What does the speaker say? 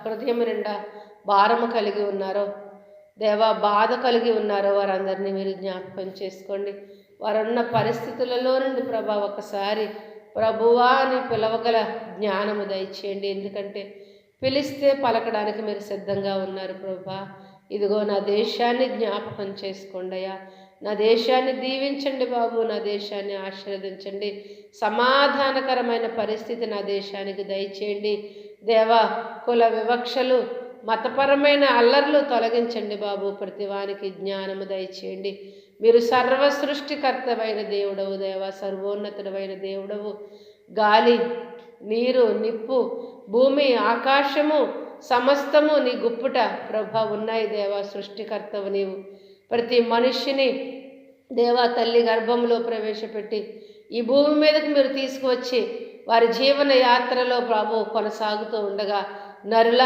హృదయం నిండా భారము కలిగి ఉన్నారో, దేవా బాధ కలిగి ఉన్నారో వారందరినీ మీరు జ్ఞాపకం చేసుకోండి. వారున్న పరిస్థితులలో నుండి ప్రభా ఒకసారి ప్రభువా అని పిలవగల జ్ఞానము దయచేయండి. ఎందుకంటే పిలిస్తే పలకడానికి మీరు సిద్ధంగా ఉన్నారు ప్రభా. ఇదిగో నా దేశాన్ని జ్ఞాపకం చేసుకోండి అయ్యా. నా దేశాన్ని దీవించండి బాబు, నా దేశాన్ని ఆశీర్వదించండి. సమాధానకరమైన పరిస్థితి నా దేశానికి దయచేయండి దేవా. కుల వివక్షలు, మతపరమైన అల్లర్లు తొలగించండి బాబు. ప్రతివానికి జ్ఞానము దయచేయండి. మీరు సర్వ సృష్టికర్తమైన దేవుడవు దేవా, సర్వోన్నతుడమైన దేవుడవు. గాలి, నీరు, నిప్పు, భూమి, ఆకాశము సమస్తము నీ గుప్పుట ప్రభా ఉన్నాయి దేవా. సృష్టికర్తవు నీవు. ప్రతి మనిషిని దేవా తల్లి గర్భంలో ప్రవేశపెట్టి ఈ భూమి మీదకు మీరు తీసుకువచ్చి వారి జీవన యాత్రలో ప్రభు కొనసాగుతూ ఉండగా నరుల